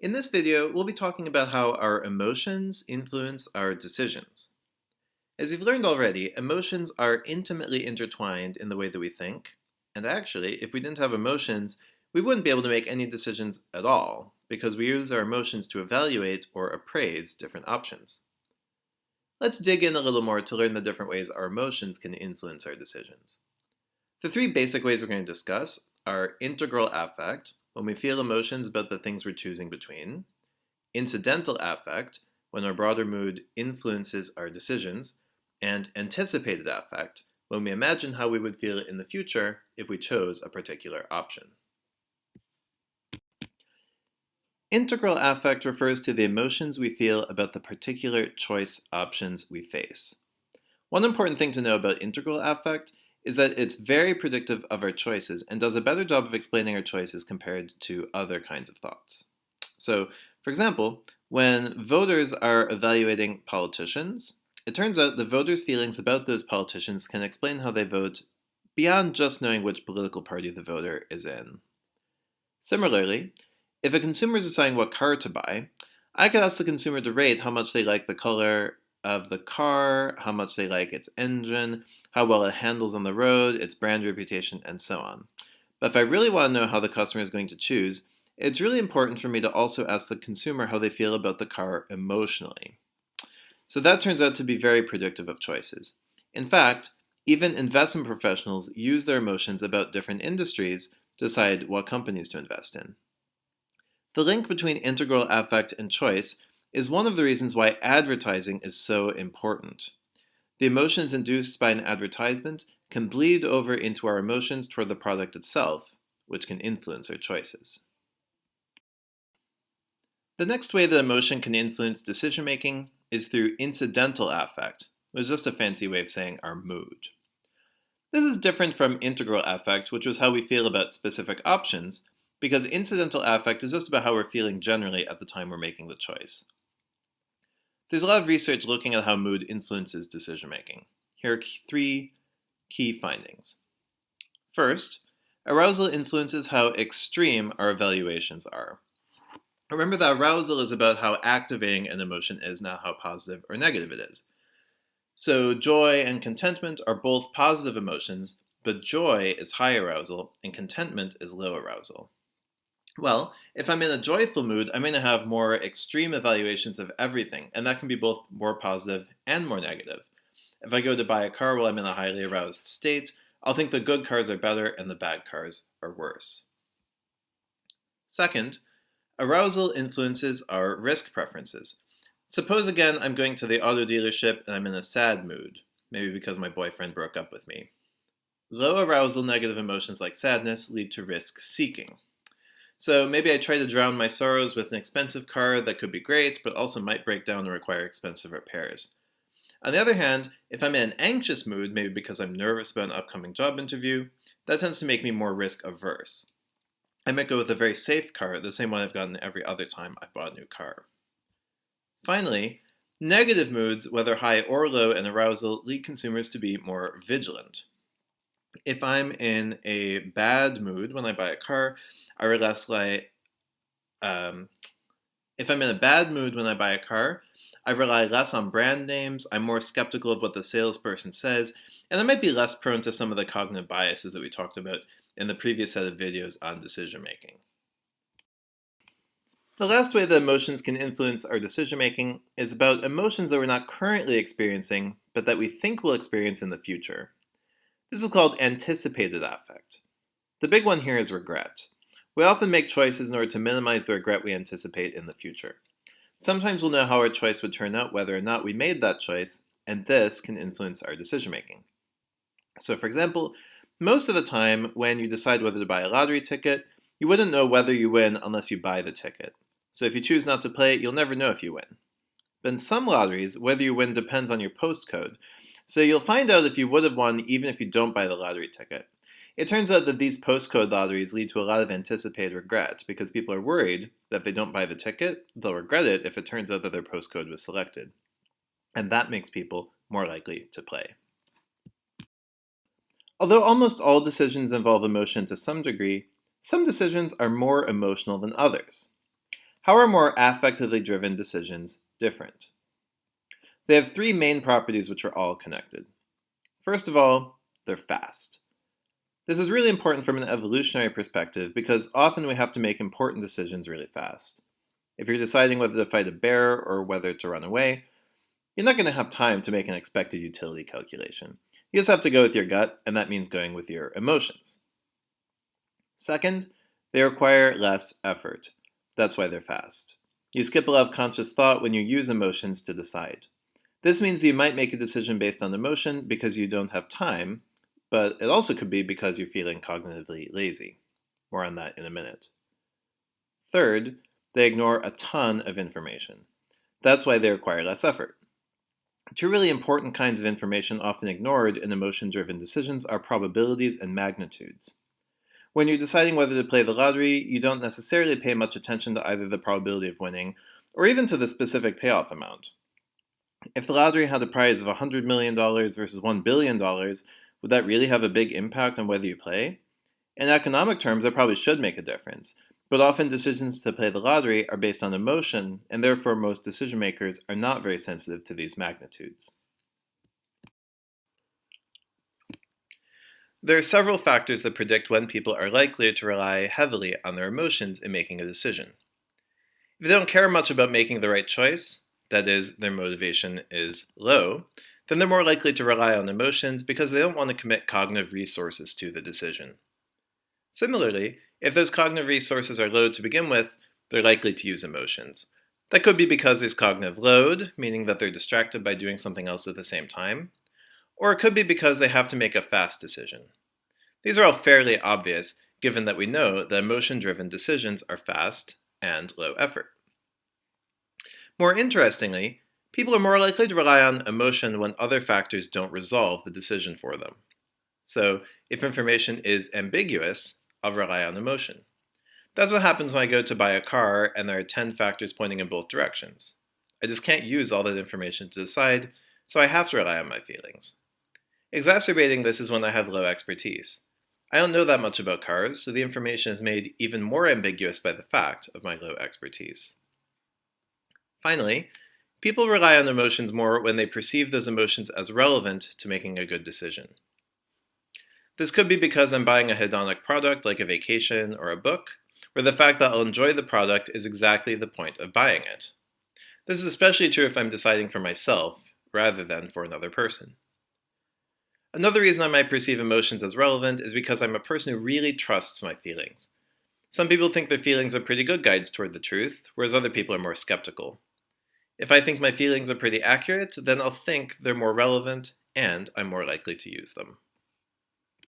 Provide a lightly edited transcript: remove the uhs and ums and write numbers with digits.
In this video, we'll be talking about how our emotions influence our decisions. As you've learned already, emotions are intimately intertwined in the way that we think, and actually, if we didn't have emotions, we wouldn't be able to make any decisions at all, because we use our emotions to evaluate or appraise different options. Let's dig in a little more to learn the different ways our emotions can influence our decisions. The three basic ways we're going to discuss are integral affect, when we feel emotions about the things we're choosing between; incidental affect, when our broader mood influences our decisions; and anticipated affect, when we imagine how we would feel in the future if we chose a particular option. Integral affect refers to the emotions we feel about the particular choice options we face. One important thing to know about integral affect is that it's very predictive of our choices and does a better job of explaining our choices compared to other kinds of thoughts. So, for example, when voters are evaluating politicians, it turns out the voters' feelings about those politicians can explain how they vote beyond just knowing which political party the voter is in. Similarly, if a consumer is deciding what car to buy, I could ask the consumer to rate how much they like the color of the car, how much they like its engine, how well it handles on the road, its brand reputation, and so on. But if I really want to know how the customer is going to choose, it's really important for me to also ask the consumer how they feel about the car emotionally. So that turns out to be very predictive of choices. In fact, even investment professionals use their emotions about different industries to decide what companies to invest in. The link between integral affect and choice is one of the reasons why advertising is so important. The emotions induced by an advertisement can bleed over into our emotions toward the product itself, which can influence our choices. The next way that emotion can influence decision making is through incidental affect, which is just a fancy way of saying our mood. This is different from integral affect, which was how we feel about specific options, because incidental affect is just about how we're feeling generally at the time we're making the choice. There's a lot of research looking at how mood influences decision making. Here are three key findings. First, arousal influences how extreme our evaluations are. Remember that arousal is about how activating an emotion is, not how positive or negative it is. So joy and contentment are both positive emotions, but joy is high arousal and contentment is low arousal. Well, if I'm in a joyful mood, I'm going to have more extreme evaluations of everything, and that can be both more positive and more negative. If I go to buy a car while I'm in a highly aroused state, I'll think the good cars are better and the bad cars are worse. Second, arousal influences our risk preferences. Suppose again I'm going to the auto dealership and I'm in a sad mood, maybe because my boyfriend broke up with me. Low arousal negative emotions like sadness lead to risk seeking. So maybe I try to drown my sorrows with an expensive car that could be great, but also might break down and require expensive repairs. On the other hand, if I'm in an anxious mood, maybe because I'm nervous about an upcoming job interview, that tends to make me more risk averse. I might go with a very safe car, the same one I've gotten every other time I've bought a new car. Finally, negative moods, whether high or low in arousal, lead consumers to be more vigilant. If I'm in a bad mood when I buy a car, I would less like if I'm in a bad mood when I buy a car, I rely less on brand names, I'm more skeptical of what the salesperson says, and I might be less prone to some of the cognitive biases that we talked about in the previous set of videos on decision making. The last way that emotions can influence our decision making is about emotions that we're not currently experiencing, but that we think we'll experience in the future. This is called anticipated affect. The big one here is regret. We often make choices in order to minimize the regret we anticipate in the future. Sometimes we'll know how our choice would turn out whether or not we made that choice, and this can influence our decision making. So for example, most of the time when you decide whether to buy a lottery ticket, you wouldn't know whether you win unless you buy the ticket. So if you choose not to play, you'll never know if you win. But in some lotteries, whether you win depends on your postcode, so you'll find out if you would have won even if you don't buy the lottery ticket. It turns out that these postcode lotteries lead to a lot of anticipated regret because people are worried that if they don't buy the ticket, they'll regret it if it turns out that their postcode was selected. And that makes people more likely to play. Although almost all decisions involve emotion to some degree, some decisions are more emotional than others. How are more affectively driven decisions different? They have three main properties which are all connected. First of all, they're fast. This is really important from an evolutionary perspective because often we have to make important decisions really fast. If you're deciding whether to fight a bear or whether to run away, you're not going to have time to make an expected utility calculation. You just have to go with your gut, and that means going with your emotions. Second, they require less effort. That's why they're fast. You skip a lot of conscious thought when you use emotions to decide. This means that you might make a decision based on emotion because you don't have time, but it also could be because you're feeling cognitively lazy. More on that in a minute. Third, they ignore a ton of information. That's why they require less effort. Two really important kinds of information often ignored in emotion-driven decisions are probabilities and magnitudes. When you're deciding whether to play the lottery, you don't necessarily pay much attention to either the probability of winning or even to the specific payoff amount. If the lottery had a prize of $100 million versus $1 billion, would that really have a big impact on whether you play? In economic terms, that probably should make a difference, but often decisions to play the lottery are based on emotion, and therefore most decision makers are not very sensitive to these magnitudes. There are several factors that predict when people are likely to rely heavily on their emotions in making a decision. If they don't care much about making the right choice, that is, their motivation is low, then they're more likely to rely on emotions because they don't want to commit cognitive resources to the decision. Similarly, if those cognitive resources are low to begin with, they're likely to use emotions. That could be because there's cognitive load, meaning that they're distracted by doing something else at the same time, or it could be because they have to make a fast decision. These are all fairly obvious, given that we know that emotion-driven decisions are fast and low effort. More interestingly, people are more likely to rely on emotion when other factors don't resolve the decision for them. So, if information is ambiguous, I'll rely on emotion. That's what happens when I go to buy a car and there are 10 factors pointing in both directions. I just can't use all that information to decide, so I have to rely on my feelings. Exacerbating this is when I have low expertise. I don't know that much about cars, so the information is made even more ambiguous by the fact of my low expertise. Finally, people rely on emotions more when they perceive those emotions as relevant to making a good decision. This could be because I'm buying a hedonic product like a vacation or a book, where the fact that I'll enjoy the product is exactly the point of buying it. This is especially true if I'm deciding for myself rather than for another person. Another reason I might perceive emotions as relevant is because I'm a person who really trusts my feelings. Some people think their feelings are pretty good guides toward the truth, whereas other people are more skeptical. If I think my feelings are pretty accurate, then I'll think they're more relevant and I'm more likely to use them.